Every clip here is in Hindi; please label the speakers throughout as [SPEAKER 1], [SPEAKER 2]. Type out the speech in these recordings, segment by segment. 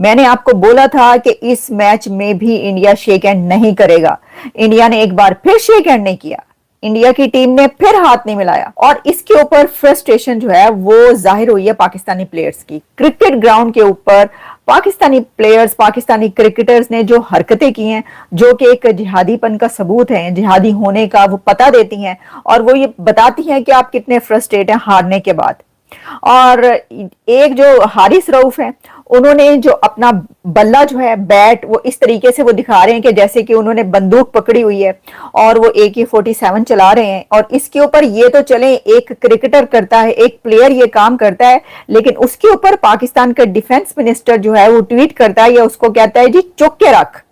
[SPEAKER 1] मैंने आपको बोला था कि इस मैच में भी इंडिया शेक हैंड नहीं करेगा। इंडिया ने एक बार फिर शेक हैंड नहीं किया, इंडिया की टीम ने फिर हाथ नहीं मिलाया और इसके ऊपर फ्रस्ट्रेशन जो है वो जाहिर हुई है पाकिस्तानी प्लेयर्स की। क्रिकेट ग्राउंड के ऊपर पाकिस्तानी प्लेयर्स, पाकिस्तानी क्रिकेटर्स ने जो हरकतें की हैं, जो कि एक जिहादीपन का सबूत है, जिहादी होने का वो पता देती हैं और वो ये बताती हैं कि आप कितने फ्रस्ट्रेट हैं हारने के बाद। और एक जो हारिस रऊफ है, उन्होंने जो अपना बल्ला जो है, बैट, वो इस तरीके से वो दिखा रहे हैं कि जैसे कि उन्होंने बंदूक पकड़ी हुई है और वो AK-47 चला रहे हैं। और इसके ऊपर ये तो चले एक क्रिकेटर करता है, एक प्लेयर ये काम करता है, लेकिन उसके ऊपर पाकिस्तान का डिफेंस मिनिस्टर जो है वो ट्वीट करता है या उसको कहता है जी चुप के रख।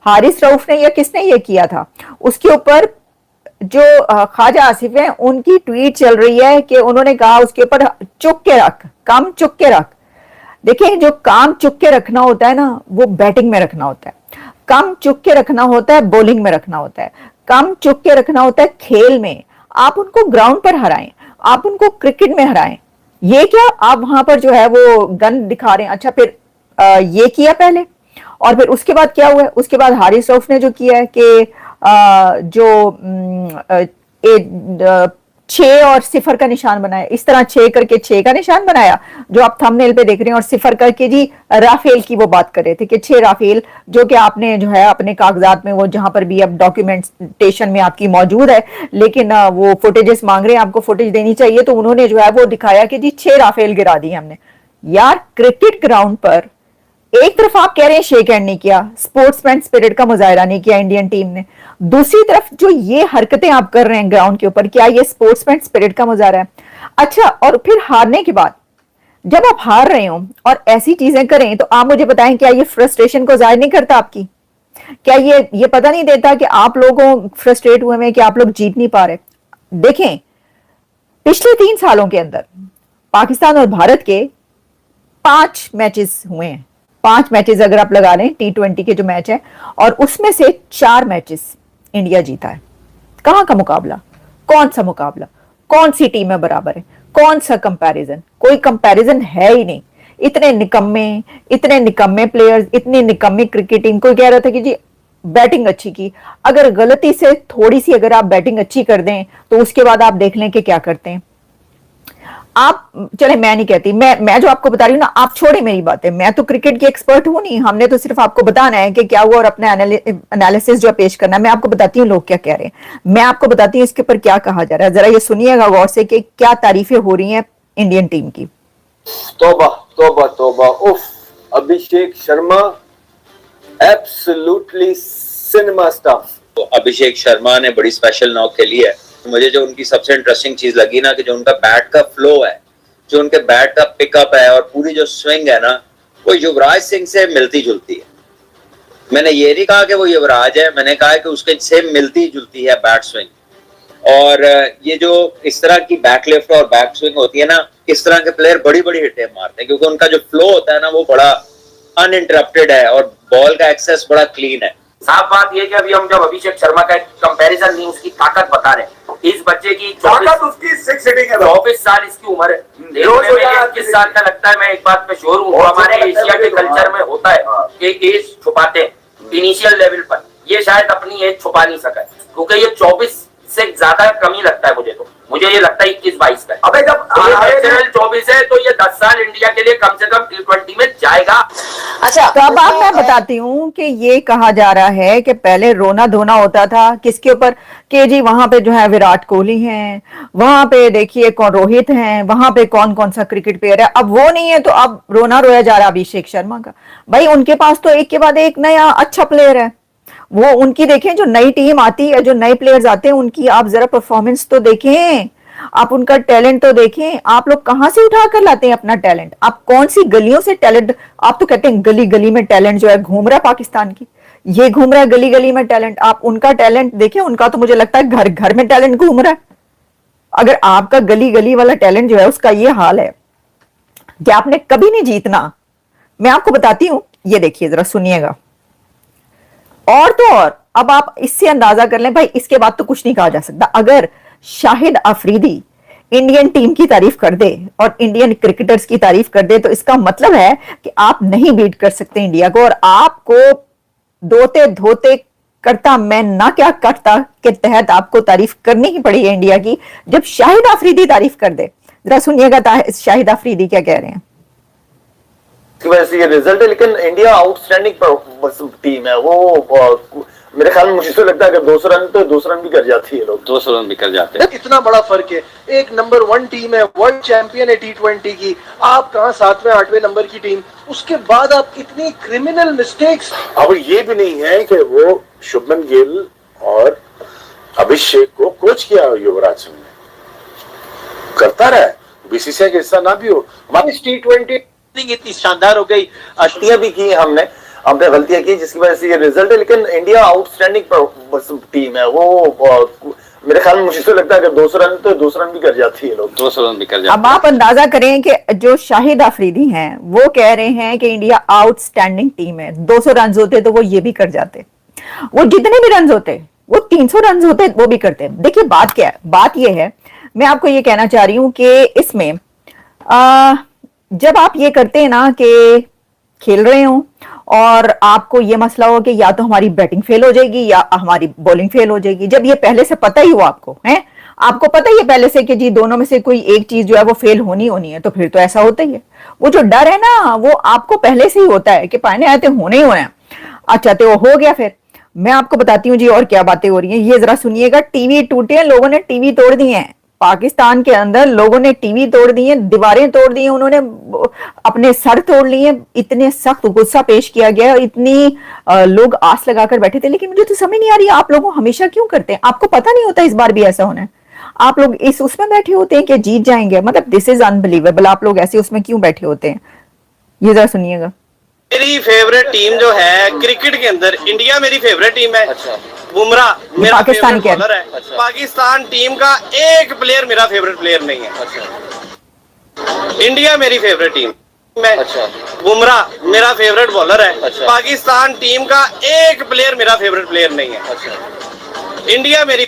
[SPEAKER 1] हारिस रऊफ ने या किसने ये किया था, उसके ऊपर जो ख्वाजा आसिफ है उनकी ट्वीट चल रही है कि उन्होंने कहा उसके ऊपर चुप के रख, काम चुप के रख। देखिए, जो काम चुप के रखना होता है ना, वो बैटिंग में रखना होता है, काम चुप के रखना होता है बॉलिंग में रखना होता है, काम चुप के रखना होता है खेल में। आप उनको ग्राउंड पर हराएं, आप उनको क्रिकेट में हराएं। ये क्या आप वहां पर जो है वो गन दिखा रहे हैं। अच्छा, फिर ये किया पहले और फिर उसके बाद क्या हुआ है, उसके बाद हारिस रऊफ ने जो किया है कि जो 6 और 0 का निशान बनाया, इस तरह 6 करके 6 का निशान बनाया जो आप थंबनेल पे देख रहे हैं, और 0 करके जी राफेल की वो बात कर रहे थे कि 6 राफेल, जो कि आपने जो है अपने कागजात में वो जहां पर भी अब डॉक्यूमेंटेशन में आपकी मौजूद है, लेकिन वो फुटेजेस मांग रहे हैं, आपको फुटेज देनी चाहिए, तो उन्होंने जो है वो दिखाया कि जी 6 राफेल गिरा दी हमने। यार, क्रिकेट ग्राउंड पर एक तरफ आप कह रहे हैं शेक हैंड नहीं किया, स्पोर्ट्समैन स्पिरिट का मुजाहरा नहीं किया इंडियन टीम ने, दूसरी तरफ जो ये हरकतें आप कर रहे हैं ग्राउंड के ऊपर, क्या ये स्पोर्ट्समैन स्पिरिट का मुजाहरा है? अच्छा, और फिर हारने के बाद जब आप हार रहे हो और ऐसी चीजें करें, तो आप मुझे बताएं, क्या ये फ्रस्ट्रेशन को जाहिर नहीं करता आपकी? क्या ये पता नहीं देता कि आप लोगों फ्रस्ट्रेट हुए हैं कि आप लोग जीत नहीं पा रहे? देखें, पिछले 3 सालों के अंदर पाकिस्तान और भारत के 5 मैचेस हुए हैं। 5 मैचेस अगर आप लगा लें T20 के जो मैच है, और उसमें से 4 मैचेस इंडिया जीता है। कहां का मुकाबला, कौन सा मुकाबला, कौन सी टीम में बराबर है, कौन सा कंपैरिजन? कोई कंपैरिजन है ही नहीं। इतने निकम्मे प्लेयर्स, इतनी निकम्मी क्रिकेट टीम। कोई कह रहा था कि जी बैटिंग अच्छी की, अगर गलती से थोड़ी सी अगर आप बैटिंग अच्छी कर दें तो उसके बाद आप देख लें कि क्या करते हैं आप। चले, मैं नहीं कहती, मैं जो आपको बता रही हूँ ना, आप छोड़े मेरी बातें, मैं तो क्रिकेट की एक्सपर्ट हूं नहीं, हमने तो सिर्फ आपको बताना है कि क्या हुआ और अपना एनालिसिस जो पेश करना है। मैं आपको बताती हूँ लोग क्या कह रहे हैं, मैं आपको बताती हूँ इसके ऊपर क्या कहा जा रहा है। जरा ये सुनिएगा गौर से कि क्या तारीफें हो रही हैं इंडियन टीम की।
[SPEAKER 2] तौबा तौबा तौबा, उफ, Abhishek Sharma absolutely cinema stuff.
[SPEAKER 3] तो अभिषेक शर्मा ने बड़ी स्पेशल नॉक खेली है। मुझे जो उनकी सबसे इंटरेस्टिंग चीज लगी ना, कि जो उनका बैट का फ्लो है, जो उनके बैट का पिकअप है और पूरी जो स्विंग है ना, वो युवराज सिंह से मिलती जुलती है। मैंने ये नहीं कहा कि वो युवराज है, मैंने कहा कि उसके से मिलती जुलती है बैट स्विंग। और ये जो इस तरह की बैक लिफ्ट और बैक स्विंग होती है ना, इस तरह के प्लेयर बड़ी बड़ी हिटें मारते हैं, क्योंकि उनका जो फ्लो होता है ना वो बड़ा अनइंटरप्टेड है और बॉल का एक्सेस बड़ा क्लीन है।
[SPEAKER 4] साफ बात यह कि अभी हम जब अभिषेक शर्मा का कंपैरिजन नहीं, उसकी ताकत बता रहे हैं। इस बच्चे की 24 साल इसकी उम्र है। 21 साल का लगता है। मैं एक बात पे श्योर हूँ, हमारे एशिया के कल्चर में होता है कि एज छुपाते हैं इनिशियल लेवल पर। ये शायद अपनी एज छुपा नहीं सका, क्योंकि ये 24 से ज्यादा कम ही लगता है मुझे ये लगता है 21-22 का। अबे जब 24 है तो ये 10 साल इंडिया के लिए कम से कम T20 में जाएगा।
[SPEAKER 1] अच्छा, तो अब मैं बताती हूँ कि ये कहा जा रहा है कि पहले रोना धोना होता था किसके ऊपर, कि जी वहां पे जो है विराट कोहली हैं, वहां पे देखिए कौन रोहित हैं, वहां पे कौन कौन सा क्रिकेट प्लेयर है। अब वो नहीं है तो अब रोना रोया जा रहा है अभिषेक शर्मा का। भाई, उनके पास तो एक के बाद एक नया अच्छा प्लेयर है। वो उनकी देखें, जो नई टीम आती है, जो नए प्लेयर्स आते हैं, उनकी आप जरा परफॉर्मेंस तो देखें, आप उनका टैलेंट तो देखें। आप लोग कहां से उठा कर लाते हैं अपना टैलेंट? आप कौन सी गलियों से टैलेंट, आप तो कहते हैं गली गली में टैलेंट जो है घूम रहा है पाकिस्तान की, ये घूम रहा है गली गली में टैलेंट। आप उनका टैलेंट देखें, उनका तो मुझे लगता है घर घर में टैलेंट घूम रहा है। अगर आपका गली गली वाला टैलेंट जो है उसका ये हाल है कि आपने कभी नहीं जीतना, मैं आपको बताती हूं, ये देखिए जरा सुनिएगा। और तो और अब आप इससे अंदाजा कर लें भाई, इसके बाद तो कुछ नहीं कहा जा सकता। अगर शाहिद अफरीदी इंडियन टीम की तारीफ कर दे और इंडियन क्रिकेटर्स की तारीफ कर दे, तो इसका मतलब है कि आप नहीं बीट कर सकते इंडिया को, और आपको दोते धोते करता मैं ना क्या करता के तहत आपको तारीफ करनी ही पड़ी है इंडिया की, जब शाहिद अफरीदी तारीफ कर दे। जरा सुनिएगा शाहिद अफरीदी क्या कह रहे हैं।
[SPEAKER 2] की वजह से ये रिजल्ट है, लेकिन इंडिया आउटस्टैंडिंग टीम है। वो मेरे ख्याल में मुझे तो लगता है कि 200 रन तो 200 रन भी कर जाती है, लोग
[SPEAKER 3] 200 रन भी कर जाते हैं।
[SPEAKER 5] इतना बड़ा फर्क है, एक नंबर 1 टीम है, वर्ल्ड चैंपियन है T20 की, आप कहां 7वें 8वें नंबर की टीम, उसके बाद आप इतनी क्रिमिनल मिस्टेक्स।
[SPEAKER 6] अब ये भी नहीं है कि वो शुभमन गिल और अभिषेक को कोच किया युवराज सिंह ने, करता रहा, बीसीसीआई का हिस्सा ना भी हो। हमारी T20
[SPEAKER 5] इतनी शानदार हो गई,
[SPEAKER 2] गलतियां भी की हमने गलतियां की जिसकी वजह से ये रिजल्ट है, लेकिन इंडिया आउटस्टैंडिंग टीम है। वो मेरे ख्याल में मुझे तो लगता है कि 200 रन तो 200 रन भी कर जाती है, लोग
[SPEAKER 3] 200 रन भी कर जाते
[SPEAKER 1] अब आप अंदाजा करें कि जो शाहिद अफरीदी हैं वो कह रहे हैं कि इंडिया आउटस्टैंडिंग टीम है, 200 रन होते तो वो ये भी कर जाते, वो जितने भी रन होते, वो 300 रन होते वो भी करते। देखिए बात क्या है, बात ये है, मैं आपको ये कहना चाह रही हूं कि इसमें जब आप ये करते हैं ना कि खेल रहे हो और आपको ये मसला हो कि या तो हमारी बैटिंग फेल हो जाएगी या हमारी बॉलिंग फेल हो जाएगी, जब ये पहले से पता ही हो आपको है, आपको पता ही है पहले से कि जी दोनों में से कोई एक चीज जो है वो फेल होनी है, तो फिर तो ऐसा होता ही है। वो जो डर है ना वो आपको पहले से ही होता है कि पाने आते होने ही होना है। अच्छा तो हो गया, फिर मैं आपको बताती हूँ जी और क्या बातें हो रही हैं, ये जरा सुनिएगा। टीवी टूटे हैं, लोगों ने टीवी तोड़ दिए हैं पाकिस्तान के अंदर, लोगों ने टीवी तोड़ दिए, दीवारें तोड़ दी, उन्होंने अपने सर तोड़ लिए, इतने सख्त गुस्सा पेश किया गया, इतनी लोग आस लगाकर बैठे थे। लेकिन मुझे तो समझ नहीं आ रही आप लोग हमेशा क्यों करते हैं, आपको पता नहीं होता इस बार भी ऐसा होना है, आप लोग इस उसमें बैठे होते हैं कि जीत जाएंगे, मतलब दिस इज अनबिलीवेबल, आप लोग ऐसे उसमें क्यों बैठे होते हैं, ये जरा सुनिएगा।
[SPEAKER 5] मेरी फेवरेट टीम जो है क्रिकेट के अंदर, इंडिया मेरी फेवरेट टीम है।
[SPEAKER 2] अच्छा,
[SPEAKER 5] बुमराह मेरा
[SPEAKER 1] पाकिस्तान
[SPEAKER 5] फेवरेट
[SPEAKER 1] के
[SPEAKER 5] बॉलर है।
[SPEAKER 2] अच्छा।
[SPEAKER 5] पाकिस्तान टीम का एक प्लेयर मेरा फेवरेट प्लेयर नहीं है।
[SPEAKER 2] अच्छा,
[SPEAKER 5] इंडिया मेरी फेवरेट टीम है।
[SPEAKER 2] अच्छा,
[SPEAKER 5] बुमराह मेरा फेवरेट बॉलर है।
[SPEAKER 2] अच्छा।
[SPEAKER 5] पाकिस्तान टीम का एक प्लेयर मेरा फेवरेट प्लेयर नहीं है।
[SPEAKER 2] अच्छा,
[SPEAKER 5] इंडिया मेरी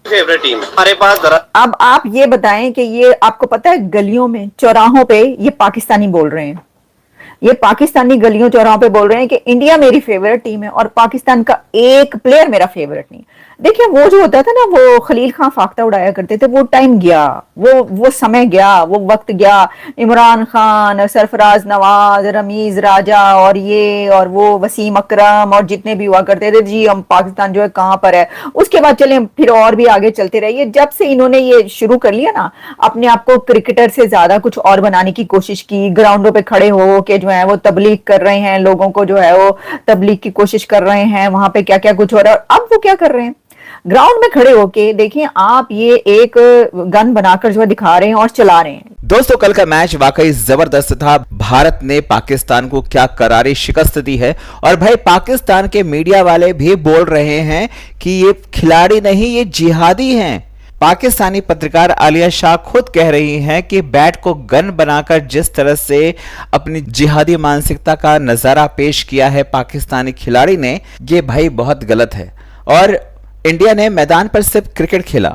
[SPEAKER 5] फेवरेट टीम है। हमारे पास जरा
[SPEAKER 1] अब आप ये बताएं कि ये आपको पता है गलियों में चौराहों पे ये पाकिस्तानी बोल रहे हैं, ये पाकिस्तानी गलियों चौराहों पे बोल रहे हैं कि इंडिया मेरी फेवरेट टीम है और पाकिस्तान का एक प्लेयर मेरा फेवरेट नहीं। देखिए वो जो होता था ना, वो खलील खान फाख्ता उड़ाया करते थे, वो टाइम गया, वो समय गया, वो वक्त गया। इमरान खान, सरफराज नवाज, रमीज राजा और ये और वो वसीम अकरम और जितने भी हुआ करते थे, जी हम पाकिस्तान जो है कहाँ पर है। उसके बाद चले फिर और भी आगे चलते रहिए। जब से इन्होंने ये शुरू कर लिया ना, अपने आप को क्रिकेटर से ज्यादा कुछ और बनाने की कोशिश की, ग्राउंडों पे खड़े हो के जो है वो तबलीग कर रहे हैं, लोगों को जो है वो तबलीग की कोशिश कर रहे हैं, वहां पे क्या क्या कुछ हो रहा है। अब वो क्या कर रहे हैं, ग्राउंड में खड़े होके देखिए आप, ये एक गन बनाकर जो है दिखा रहे हैं और चला रहे हैं।
[SPEAKER 7] दोस्तों कल का मैच वाकई जबरदस्त था। भारत ने पाकिस्तान को क्या करारी शिकस्त दी है, और भाई पाकिस्तान के मीडिया वाले भी बोल रहे हैं कि ये खिलाड़ी नहीं, ये जिहादी हैं। पाकिस्तानी पत्रकार आलिया शाह खुद कह रही हैं कि बैट को गन बनाकर जिस तरह से अपनी जिहादी मानसिकता का नजारा पेश किया है पाकिस्तानी खिलाड़ी ने, ये भाई बहुत गलत है। और इंडिया ने मैदान पर सिर्फ क्रिकेट खेला,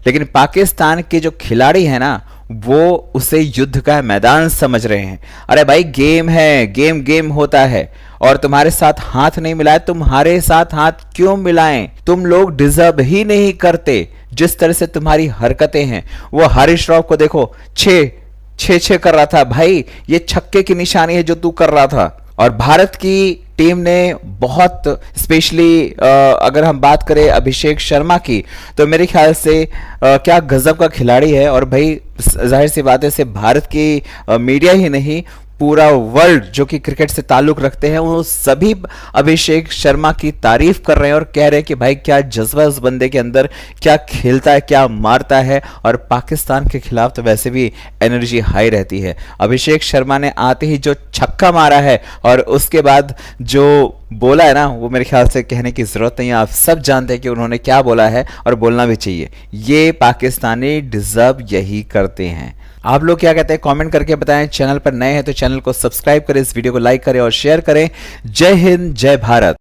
[SPEAKER 7] लेकिन पाकिस्तान के जो खिलाड़ी हैं ना, वो उसे युद्ध का मैदान समझ रहे हैं। अरे भाई गेम है, गेम होता है, और तुम्हारे साथ हाथ नहीं मिलाए, तुम्हारे साथ हाथ क्यों मिलाएं? तुम लोग डिजर्व ही नहीं करते जिस तरह से तुम्हारी हरकतें हैं। वो हरीश राव को देखो, छे कर रहा था, भाई ये छक्के की निशानी है जो तू कर रहा था। और भारत की टीम ने बहुत स्पेशली अगर हम बात करें अभिषेक शर्मा की, तो मेरे ख्याल से क्या गजब का खिलाड़ी है। और भाई जाहिर सी बात है, सिर्फ भारत की मीडिया ही नहीं, पूरा वर्ल्ड जो कि क्रिकेट से ताल्लुक रखते हैं, वो सभी अभिषेक शर्मा की तारीफ कर रहे हैं और कह रहे हैं कि भाई क्या जज्बा उस बंदे के अंदर, क्या खेलता है, क्या मारता है। और पाकिस्तान के खिलाफ तो वैसे भी एनर्जी हाई रहती है। अभिषेक शर्मा ने आते ही जो छक्का मारा है और उसके बाद जो बोला है ना, वो मेरे ख्याल से कहने की जरूरत नहीं है, आप सब जानते हैं कि उन्होंने क्या बोला है, और बोलना भी चाहिए। ये पाकिस्तानी डिजर्व यही करते हैं। आप लोग क्या कहते हैं कमेंट करके बताएं। चैनल पर नए हैं तो चैनल को सब्सक्राइब करें, इस वीडियो को लाइक करें और शेयर करें। जय हिंद, जय भारत।